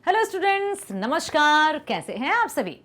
Hello students, नमस्कार। कैसे हैं आप सभी?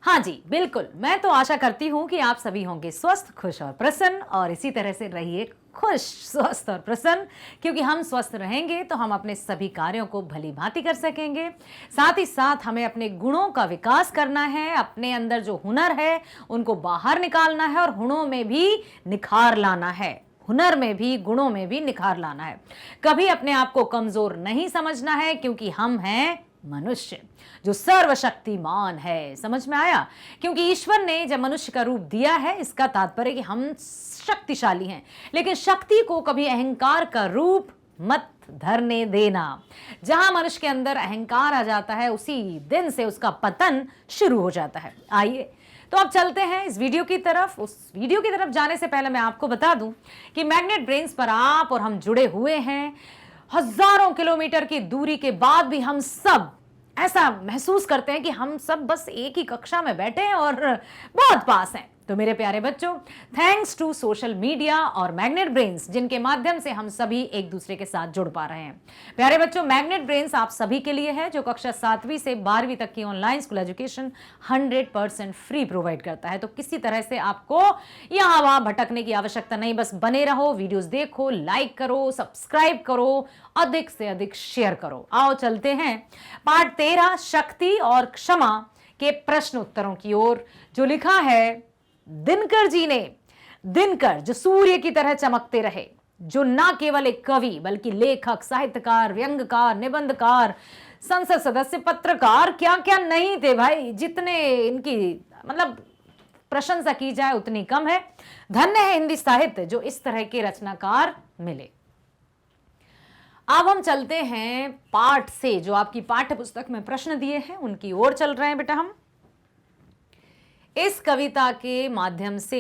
हाँ जी, बिल्कुल। मैं तो आशा करती हूँ कि आप सभी होंगे स्वस्थ, खुश और प्रसन्न, और इसी तरह से रहिए खुश, स्वस्थ और प्रसन्न, क्योंकि हम स्वस्थ रहेंगे तो हम अपने सभी कार्यों को भली भांति कर सकेंगे। साथ ही साथ हमें अपने गुणों का विकास करना है, अपने अंदर जो हुनर है उनको बाहर निकालना है और गुणों में भी निखार लाना है। हुनर में भी, गुणों में भी निखार लाना है। कभी अपने आप को कमजोर नहीं समझना है, क्योंकि हम हैं मनुष्य जो सर्वशक्तिमान है। समझ में आया? क्योंकि ईश्वर ने जब मनुष्य का रूप दिया है, इसका तात्पर्य कि हम शक्तिशाली हैं, लेकिन शक्ति को कभी अहंकार का रूप मत धरने देना। जहां मनुष्य के अंदर अहंकार आ जाता है, उसी दिन से उसका पतन शुरू हो जाता है। आइए तो अब चलते हैं इस वीडियो की तरफ। उस वीडियो की तरफ जाने से पहले मैं आपको बता दूं कि मैग्नेट ब्रेन्स पर आप और हम जुड़े हुए हैं। हजारों किलोमीटर की दूरी के बाद भी हम सब ऐसा महसूस करते हैं कि हम सब बस एक ही कक्षा में बैठे हैं और बहुत पास हैं। तो मेरे प्यारे बच्चों, थैंक्स टू सोशल मीडिया और मैग्नेट ब्रेन्स, जिनके माध्यम से हम सभी एक दूसरे के साथ जुड़ पा रहे हैं। प्यारे बच्चों, मैग्नेट ब्रेन्स आप सभी के लिए है, जो कक्षा 7वीं से 12वीं तक की online school education 100% free provide करता है। तो किसी तरह से आपको यहाँ वहां भटकने की आवश्यकता नहीं। बस बने रहो, वीडियोस देखो, लाइक करो, सब्सक्राइब करो, अधिक से अधिक शेयर करो। आओ चलते हैं पाठ 13 शक्ति और क्षमा के प्रश्न उत्तरों की ओर, जो लिखा है दिनकर जी ने। दिनकर जो सूर्य की तरह चमकते रहे, जो ना केवल एक कवि बल्कि लेखक, साहित्यकार, व्यंग्यकार, निबंधकार, संसद सदस्य, पत्रकार, क्या क्या नहीं थे भाई। जितने इनकी मतलब प्रशंसा की जाए उतनी कम है। धन्य है हिंदी साहित्य जो इस तरह के रचनाकार मिले। अब हम चलते हैं पाठ से, जो आपकी पाठ्य पुस्तक में प्रश्न दिए हैं उनकी ओर चल रहे हैं बेटा हम। इस कविता के माध्यम से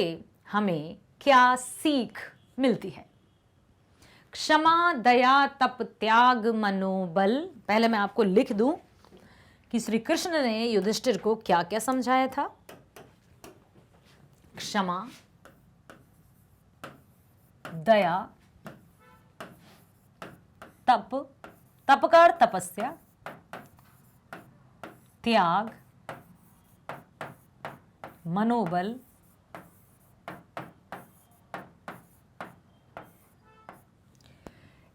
हमें क्या सीख मिलती है? क्षमा, दया, तप, त्याग, मनोबल। पहले मैं आपको लिख दूं कि श्री कृष्ण ने युधिष्ठिर को क्या क्या समझाया था। क्षमा, दया, तप, तप का अर्थ तपस्या, त्याग, मनोबल,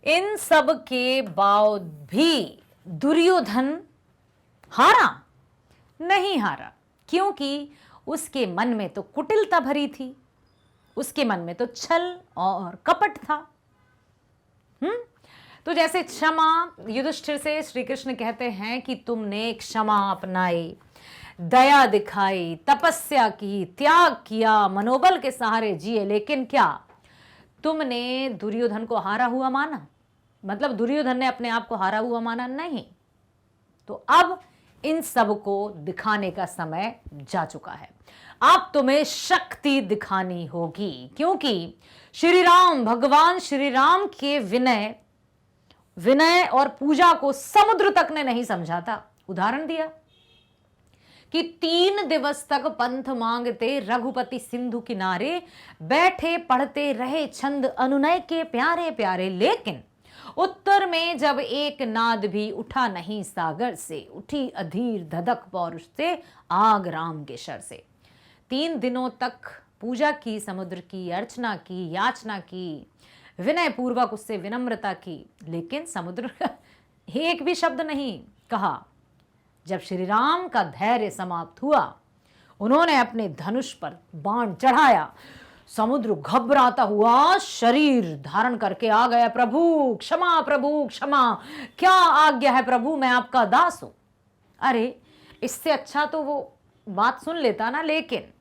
इन सब के बाद भी दुर्योधन हारा नहीं हारा, क्योंकि उसके मन में तो कुटिलता भरी थी, उसके मन में तो छल और कपट था। तो जैसे क्षमा, युधिष्ठिर से श्री कृष्ण कहते हैं कि तुमने क्षमा अपनाई, दया दिखाई, तपस्या की, त्याग किया, मनोबल के सहारे जिए, लेकिन क्या तुमने दुर्योधन को हारा हुआ माना? मतलब दुर्योधन ने अपने आप को हारा हुआ माना? नहीं। तो अब इन सब को दिखाने का समय जा चुका है। अब तुम्हें शक्ति दिखानी होगी, क्योंकि श्री राम, भगवान श्री राम के विनय और पूजा को समुद्र तक ने नहीं समझा था। उदाहरण दिया कि 3 दिवस तक पंथ मांगते रघुपति सिंधु किनारे, बैठे पढ़ते रहे छंद अनुनय के प्यारे प्यारे, लेकिन उत्तर में जब एक नाद भी उठा नहीं सागर से, उठी अधीर धधक पौरुष से, आग राम के शर से। 3 दिनों तक पूजा की, समुद्र की, अर्चना की, याचना की, विनय पूर्वक उससे विनम्रता की, लेकिन समुद्र एक भी शब्द नहीं कहा। जब श्री राम का धैर्य समाप्त हुआ, उन्होंने अपने धनुष पर बाण चढ़ाया, समुद्र घबराता हुआ शरीर धारण करके आ गया। प्रभु क्षमा, प्रभु क्षमा, क्या आज्ञा है प्रभु, मैं आपका दास हूं। अरे इससे अच्छा तो वो बात सुन लेता ना। लेकिन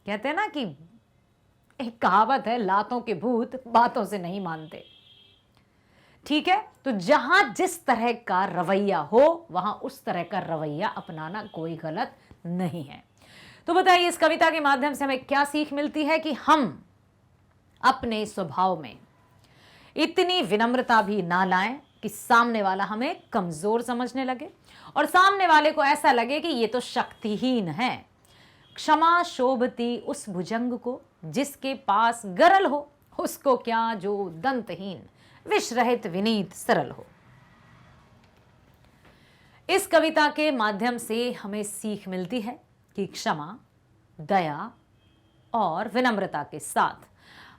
कहते हैं ना कि एक कहावत है, लातों के भूत बातों से नहीं मानते। ठीक है, तो जहां जिस तरह का रवैया हो, वहां उस तरह का रवैया अपनाना कोई गलत नहीं है। तो बताइए, इस कविता के माध्यम से हमें क्या सीख मिलती है? कि हम अपने स्वभाव में इतनी विनम्रता भी ना लाएं कि सामने वाला हमें कमजोर समझने लगे और सामने वाले को ऐसा लगे कि ये तो शक्तिहीन है। क्षमा शोभती उस भुजंग को जिसके पास गरल हो, उसको क्या जो दंतहीन, विष रहित विनीत सरल हो। इस कविता के माध्यम से हमें सीख मिलती है कि क्षमा, दया और विनम्रता के साथ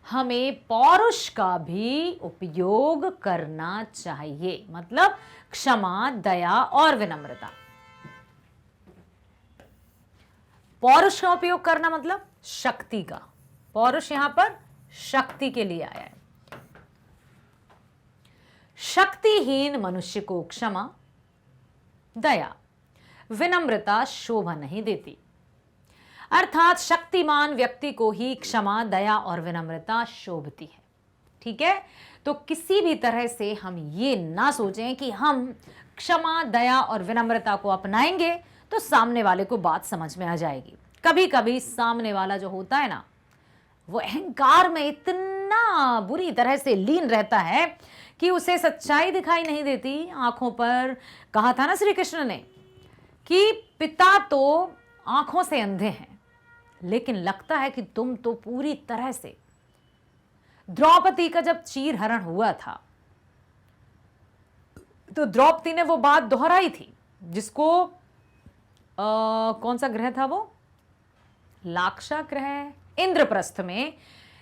हमें पौरुष का भी उपयोग करना चाहिए। मतलब क्षमा, दया और विनम्रता। पौरुष का उपयोग करना मतलब शक्ति का। पौरुष यहां पर शक्ति के लिए आया है। शक्तिहीन मनुष्य को क्षमा, दया, विनम्रता शोभा नहीं देती। अर्थात शक्तिमान व्यक्ति को ही क्षमा, दया और विनम्रता शोभती है। ठीक है, तो किसी भी तरह से हम ये ना सोचें कि हम क्षमा, दया और विनम्रता को अपनाएंगे तो सामने वाले को बात समझ में आ जाएगी। कभी कभी सामने वाला जो होता है ना, वो अहंकार में इतना बुरी तरह से लीन रहता है कि उसे सच्चाई दिखाई नहीं देती आंखों पर। कहा था ना श्री कृष्ण ने कि पिता तो आंखों से अंधे हैं, लेकिन लगता है कि तुम तो पूरी तरह से। द्रौपदी का जब चीरहरण हुआ था तो द्रौपदी ने वो बात दोहराई थी, जिसको कौन सा ग्रह था वो, लाक्षा ग्रह, इंद्रप्रस्थ में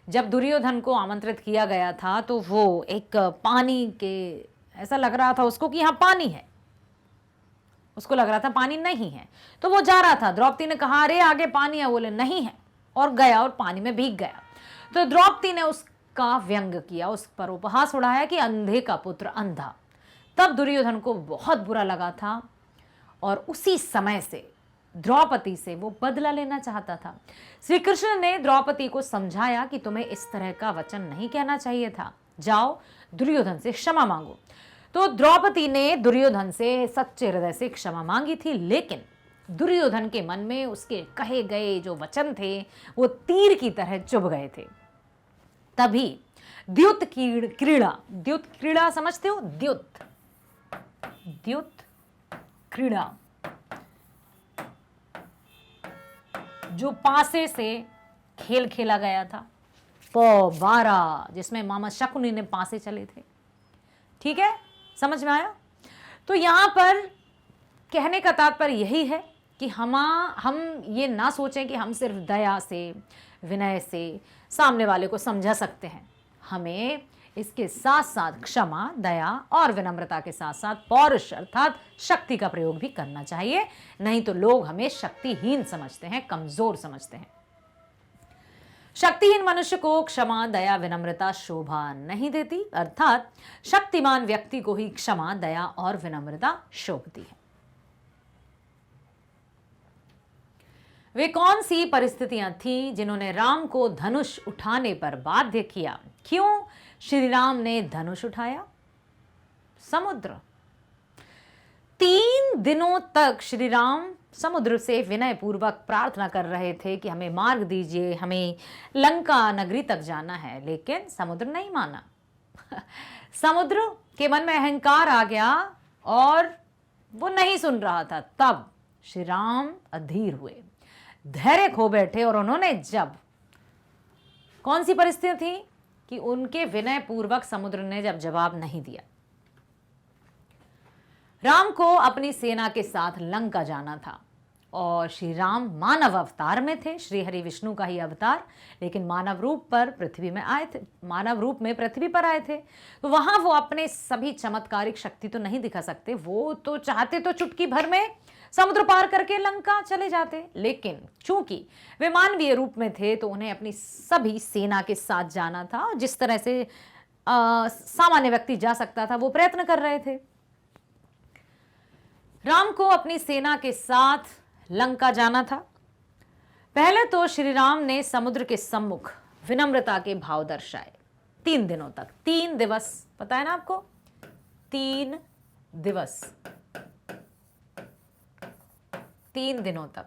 जब दुर्योधन को आमंत्रित किया गया था तो वो एक पानी के, ऐसा लग रहा था उसको कि यहां पानी है, उसको लग रहा था पानी नहीं है, तो वो जा रहा था। द्रौपदी ने कहा अरे आगे पानी है, बोले नहीं है, और गया और पानी में भीग गया। तो द्रौपदी ने उसका व्यंग किया, उस पर उपहास उड़ाया कि अंधे का पुत्र अंधा। तब दुर्योधन को बहुत बुरा लगा था और उसी समय से द्रौपदी से वो बदला लेना चाहता था। श्री कृष्ण ने द्रौपदी को समझाया कि तुम्हें इस तरह का वचन नहीं कहना चाहिए था, जाओ दुर्योधन से क्षमा मांगो। तो द्रौपदी ने दुर्योधन से सच्चे हृदय से क्षमा मांगी थी, लेकिन दुर्योधन के मन में उसके कहे गए जो वचन थे वो तीर की तरह चुभ गए थे। तभी द्युत क्रीड़ा, द्युत क्रीड़ा समझते हो, द्युत क्रीड़ा, जो पासे से खेल खेला गया था, पौ-12, जिसमें मामा शकुनी ने पासे चले थे। ठीक है, समझ में आया? तो यहां पर कहने का तात्पर्य यही है कि हम ये ना सोचें कि हम सिर्फ दया से, विनय से सामने वाले को समझा सकते हैं। हमें इसके साथ साथ क्षमा, दया और विनम्रता के साथ साथ पौरुष अर्थात शक्ति का प्रयोग भी करना चाहिए, नहीं तो लोग हमें शक्तिहीन समझते हैं, कमजोर समझते हैं। शक्तिहीन मनुष्य को क्षमा, दया, विनम्रता शोभा नहीं देती, अर्थात शक्तिमान व्यक्ति को ही क्षमा, दया और विनम्रता शोभती है। वे कौन सी परिस्थितियां थीं जिन्होंने राम को धनुष उठाने पर बाध्य किया? क्यों श्री राम ने धनुष उठाया? समुद्र। 3 दिनों तक श्री राम समुद्र से विनय पूर्वक प्रार्थना कर रहे थे कि हमें मार्ग दीजिए, हमें लंका नगरी तक जाना है, लेकिन समुद्र नहीं माना। समुद्र के मन में अहंकार आ गया और वो नहीं सुन रहा था। तब श्री राम अधीर हुए, धैर्य खो बैठे, और उन्होंने जब, कौन सी परिस्थिति थी कि उनके विनय पूर्वक समुद्र ने जब जवाब नहीं दिया। राम को अपनी सेना के साथ लंका जाना था और श्री राम मानव अवतार में थे, श्री हरि विष्णु का ही अवतार, लेकिन मानव रूप पर पृथ्वी में आए थे, मानव रूप में पृथ्वी पर आए थे। तो वहां वो अपने सभी चमत्कारिक शक्ति तो नहीं दिखा सकते, वो तो चाहते तो चुटकी भर में समुद्र पार करके लंका चले जाते, लेकिन चूंकि वे मानवीय रूप में थे तो उन्हें अपनी सभी सेना के साथ जाना था। जिस तरह से सामान्य व्यक्ति जा सकता था वो प्रयत्न कर रहे थे। राम को अपनी सेना के साथ लंका जाना था। पहले तो श्री राम ने समुद्र के सम्मुख विनम्रता के भाव दर्शाए 3 दिनों तक। 3 दिवस, पता है ना आपको, 3 दिवस, 3 दिनों तक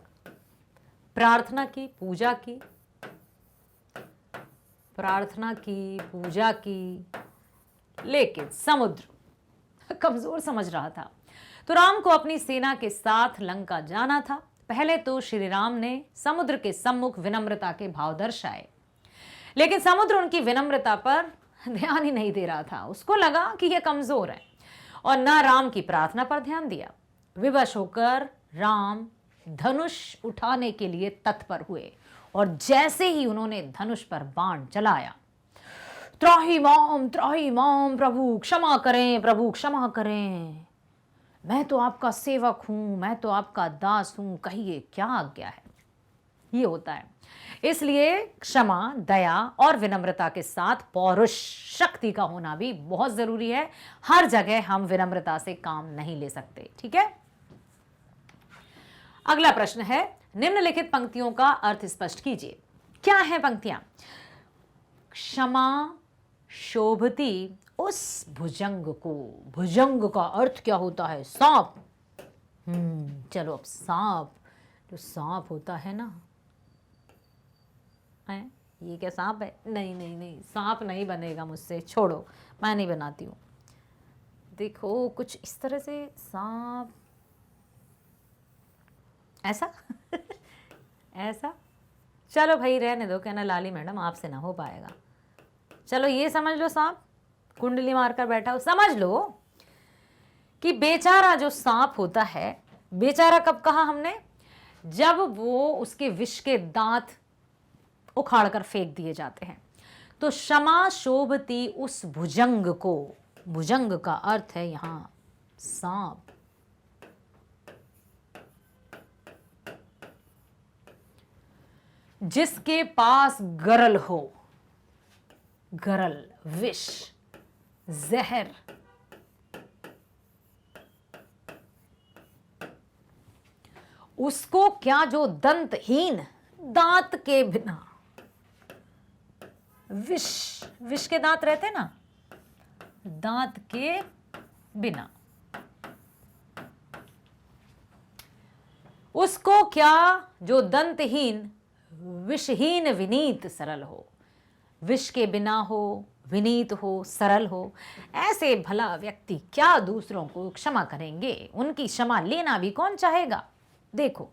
प्रार्थना की, पूजा की, प्रार्थना की, पूजा की, लेकिन समुद्र कमजोर समझ रहा था। तो राम को अपनी सेना के साथ लंका जाना था। पहले तो श्री राम ने समुद्र के सम्मुख विनम्रता के भाव दर्शाए, लेकिन समुद्र उनकी विनम्रता पर ध्यान ही नहीं दे रहा था। उसको लगा कि यह कमजोर है और न राम की प्रार्थना पर ध्यान दिया। विवश होकर राम धनुष उठाने के लिए तत्पर हुए और जैसे ही उन्होंने धनुष पर बाण चलाया, त्राहि माम प्रभु क्षमा करें, प्रभु क्षमा करें, मैं तो आपका सेवक हूं, मैं तो आपका दास हूं, कहिए क्या आज्ञा है। ये होता है। इसलिए क्षमा, दया और विनम्रता के साथ पौरुष शक्ति का होना भी बहुत जरूरी है। हर जगह हम विनम्रता से काम नहीं ले सकते। ठीक है। अगला प्रश्न है, निम्नलिखित पंक्तियों का अर्थ स्पष्ट कीजिए। क्या है पंक्तियां? क्षमा शोभती उस भुजंग को। भुजंग का अर्थ क्या होता है? सांप। चलो अब सांप, जो सांप होता है ना, है ये क्या सांप है? नहीं नहीं नहीं, सांप नहीं बनेगा मुझसे, छोड़ो, मैं नहीं बनाती हूँ। देखो कुछ इस तरह से सांप, ऐसा ऐसा। चलो भाई रहने दो, कहना लाली मैडम आपसे ना हो पाएगा। चलो ये समझ लो, सांप कुंडली मारकर बैठा हो। समझ लो कि बेचारा जो सांप होता है, बेचारा कब कहा हमने? जब वो उसके विष के दांत उखाड़ कर फेंक दिए जाते हैं। तो क्षमा शोभती उस भुजंग को। भुजंग का अर्थ है यहां सांप। जिसके पास गरल हो, गरल, विष, जहर, उसको क्या, जो दंतहीन, दांत के बिना, विष, विष के दांत रहते ना, दांत के बिना, उसको क्या, जो दंतहीन, विषहीन, विनीत, सरल हो। विष के बिना हो, विनीत हो, सरल हो, ऐसे भला व्यक्ति क्या दूसरों को क्षमा करेंगे? उनकी क्षमा लेना भी कौन चाहेगा? देखो,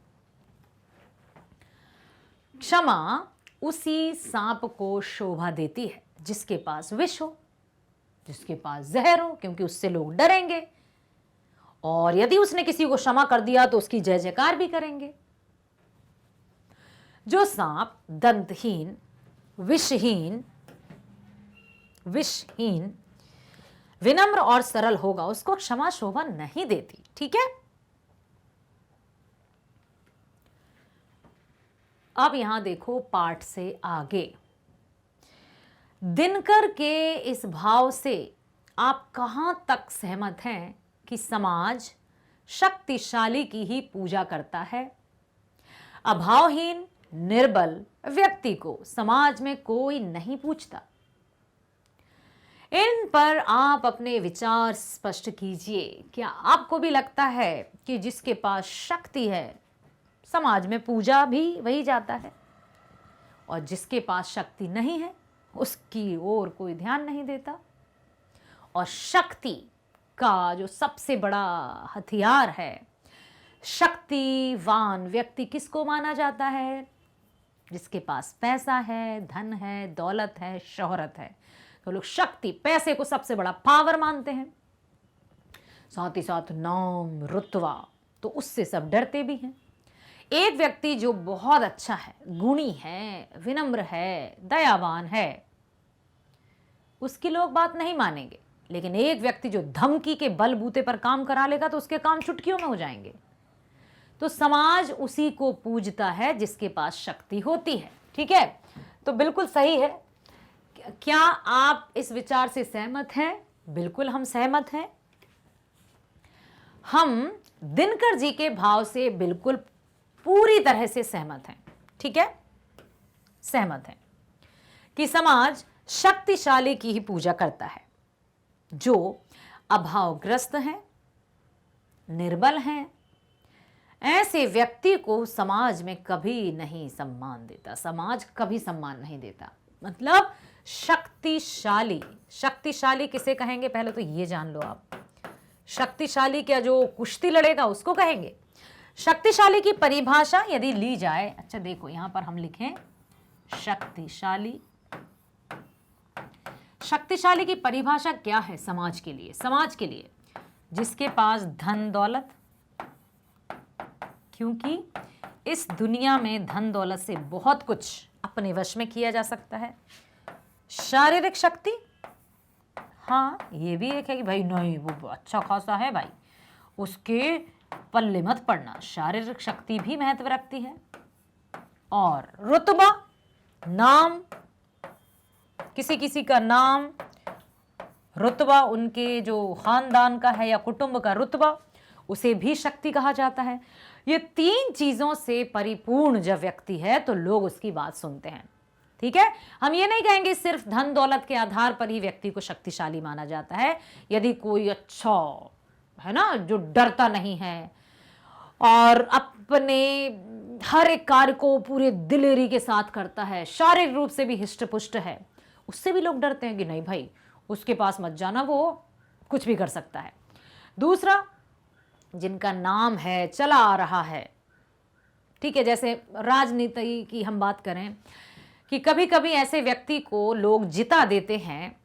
क्षमा उसी सांप को शोभा देती है जिसके पास विष हो, जिसके पास जहर हो, क्योंकि उससे लोग डरेंगे और यदि उसने किसी को क्षमा कर दिया तो उसकी जय जयकार भी करेंगे। जो सांप दंतहीन, विषहीन, विनम्र और सरल होगा, उसको क्षमा शोभा नहीं देती। ठीक है। अब यहां देखो पाठ से आगे, दिनकर के इस भाव से आप कहां तक सहमत हैं कि समाज शक्तिशाली की ही पूजा करता है? अभावहीन, निर्बल व्यक्ति को समाज में कोई नहीं पूछता। इन पर आप अपने विचार स्पष्ट कीजिए। क्या आपको भी लगता है कि जिसके पास शक्ति है समाज में पूजा भी वही जाता है, और जिसके पास शक्ति नहीं है उसकी ओर कोई ध्यान नहीं देता? और शक्ति का जो सबसे बड़ा हथियार है, शक्तिवान व्यक्ति किसको माना जाता है? जिसके पास पैसा है, धन है, दौलत है, शोहरत है। तो लोग शक्ति, पैसे को सबसे बड़ा पावर मानते हैं, साथ ही साथ नाम, रुतबा, तो उससे सब डरते भी हैं। एक व्यक्ति जो बहुत अच्छा है, गुणी है, विनम्र है, दयावान है, उसकी लोग बात नहीं मानेंगे। लेकिन एक व्यक्ति जो धमकी के बलबूते पर काम करा लेगा तो उसके काम चुटकियों में हो जाएंगे। तो समाज उसी को पूजता है जिसके पास शक्ति होती है। ठीक है। तो बिल्कुल सही है। क्या आप इस विचार से सहमत हैं? बिल्कुल हम सहमत हैं। हम दिनकर जी के भाव से बिल्कुल पूरी तरह से सहमत हैं। ठीक है, सहमत हैं कि समाज शक्तिशाली की ही पूजा करता है। जो अभावग्रस्त हैं, निर्बल हैं, ऐसे व्यक्ति को समाज में कभी नहीं सम्मान देता। समाज कभी सम्मान नहीं देता। मतलब शक्तिशाली, शक्तिशाली किसे कहेंगे पहले तो ये जान लो आप। शक्तिशाली क्या जो कुश्ती लड़ेगा उसको कहेंगे? शक्तिशाली की परिभाषा यदि ली जाए, अच्छा देखो यहां पर हम लिखें शक्तिशाली। शक्तिशाली की परिभाषा क्या है समाज के लिए? समाज के लिए जिसके पास धन दौलत, क्योंकि इस दुनिया में धन दौलत से बहुत कुछ अपने वश में किया जा सकता है। शारीरिक शक्ति, हाँ ये भी एक है कि भाई नहीं वो अच्छा खासा है भाई, उसके पल्ले मत पड़ना, शारीरिक शक्ति भी महत्व रखती है। और रुतबा, नाम, किसी किसी का नाम, रुतबा, उनके जो खानदान का है या कुटुंब का रुतबा, उसे भी शक्ति कहा जाता है। ये 3 चीजों से परिपूर्ण जब व्यक्ति है तो लोग उसकी बात सुनते हैं। ठीक है, हम ये नहीं कहेंगे सिर्फ धन दौलत के आधार पर ही व्यक्ति को शक्तिशाली माना जाता है। यदि कोई अच्छा है ना, जो डरता नहीं है और अपने हर एक कार्य को पूरे दिलेरी के साथ करता है, शारीरिक रूप से भी हिष्ट पुष्ट है, उससे भी लोग डरते हैं कि नहीं भाई उसके पास मत जाना, वो कुछ भी कर सकता है। दूसरा, जिनका नाम है, चला आ रहा है, ठीक है, जैसे राजनीति की हम बात करें कि कभी कभी ऐसे व्यक्ति को लोग जिता देते हैं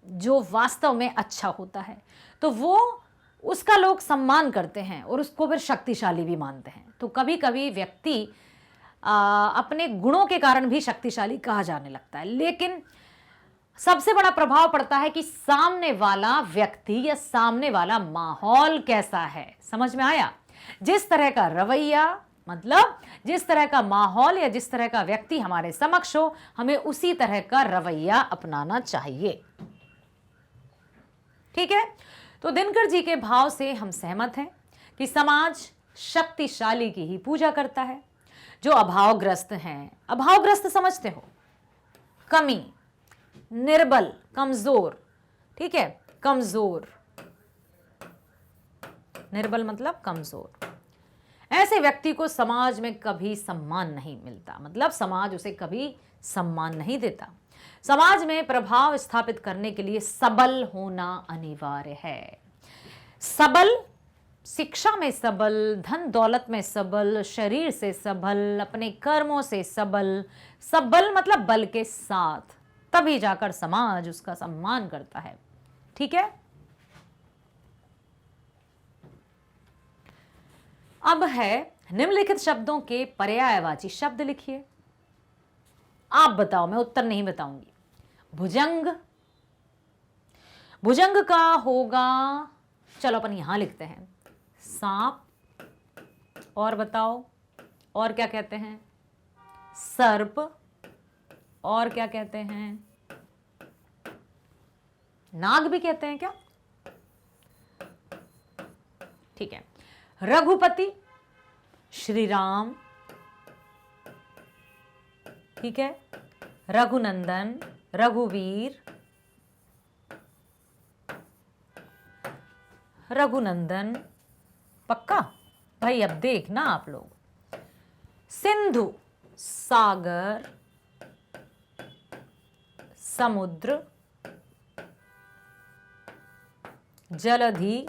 जो वास्तव में अच्छा होता है, तो वो उसका लोग सम्मान करते हैं और उसको फिर शक्तिशाली भी मानते हैं। तो कभी कभी व्यक्ति अपने गुणों के कारण भी शक्तिशाली कहा जाने लगता है, लेकिन सबसे बड़ा प्रभाव पड़ता है कि सामने वाला व्यक्ति या सामने वाला माहौल कैसा है। समझ में आया? जिस तरह का रवैया, मतलब जिस तरह का माहौल या जिस तरह का व्यक्ति हमारे समक्ष हो, हमें उसी तरह का रवैया अपनाना चाहिए। ठीक है, तो दिनकर जी के भाव से हम सहमत हैं कि समाज शक्तिशाली की ही पूजा करता है। जो अभावग्रस्त हैं, अभावग्रस्त समझते हो, कमी, निर्बल, कमजोर, ठीक है, कमजोर, निर्बल मतलब कमजोर, ऐसे व्यक्ति को समाज में कभी सम्मान नहीं मिलता, मतलब समाज उसे कभी सम्मान नहीं देता। समाज में प्रभाव स्थापित करने के लिए सबल होना अनिवार्य है। सबल, शिक्षा में सबल, धन दौलत में सबल, शरीर से सबल, अपने कर्मों से सबल, सबल मतलब बल के साथ, तभी जाकर समाज उसका सम्मान करता है। ठीक है, अब है निम्नलिखित शब्दों के पर्यायवाची शब्द लिखिए। आप बताओ, मैं उत्तर नहीं बताऊंगी। भुजंग, भुजंग का होगा, चलो अपन यहां लिखते हैं, सांप। और बताओ, और क्या कहते हैं? सर्प। और क्या कहते हैं? नाग भी कहते हैं क्या? ठीक है, रघुपति, श्री राम, ठीक है, रघुनंदन, रघुवीर, रघुनंदन, पक्का भाई? अब देखना आप लोग, सिंधु, सागर, समुद्र, जलधि,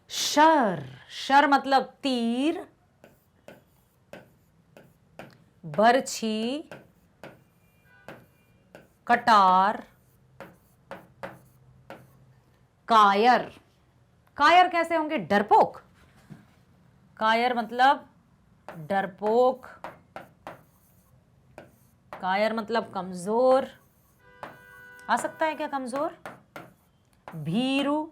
शर, शर मतलब तीर, बरछी, कटार, कायर। कायर कैसे होंगे? डरपोक। कायर मतलब डरपोक, कायर मतलब कमजोर। आ सकता है क्या कमजोर? भीरू।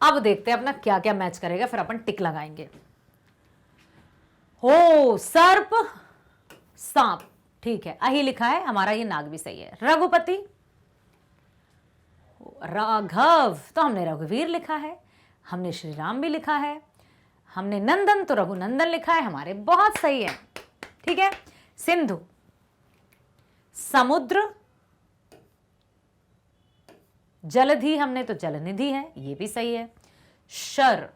अब देखते हैं अपना क्या क्या मैच करेगा, फिर अपन टिक लगाएंगे। हो, सर्प, सांप, ठीक है, अही लिखा है हमारा, ये नाग भी सही है। रघुपति, राघव, तो हमने रघुवीर लिखा है, हमने श्री राम भी लिखा है, हमने नंदन तो रघुनंदन लिखा है, हमारे बहुत सही है। ठीक है, सिंधु, समुद्र, जलधि हमने तो जलनिधि है, ये भी सही है। शर,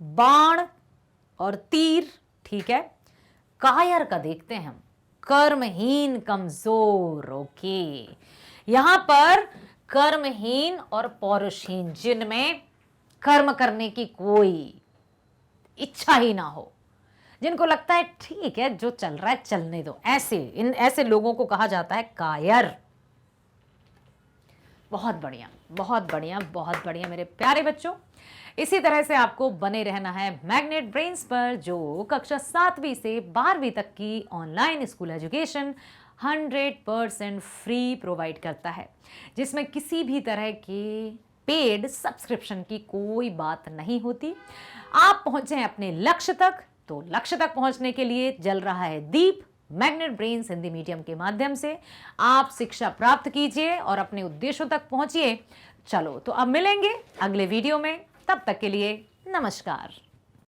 बाण और तीर, ठीक है। कायर का देखते हैं हम, कर्महीन, कमजोर, ओके। यहां पर कर्महीन और पौरुषहीन, जिनमें कर्म करने की कोई इच्छा ही ना हो, जिनको लगता है ठीक है जो चल रहा है चलने दो, ऐसे लोगों को कहा जाता है कायर। बहुत बढ़िया, बहुत बढ़िया, बहुत बढ़िया मेरे प्यारे बच्चों। इसी तरह से आपको बने रहना है मैग्नेट ब्रेन्स पर, जो कक्षा 7वीं से 12वीं तक की online school education 100% free provide करता है, जिसमें किसी भी तरह के पेड सब्सक्रिप्शन की कोई बात नहीं होती। आप पहुंचे अपने लक्ष्य तक, तो लक्ष्य तक पहुंचने के लिए जल रहा है दीप। मैग्नेट ब्रेन्स हिंदी मीडियम के माध्यम से आप शिक्षा प्राप्त कीजिए और अपने उद्देश्यों तक पहुंचिए। चलो तो अब मिलेंगे अगले वीडियो में, तब तक के लिए नमस्कार।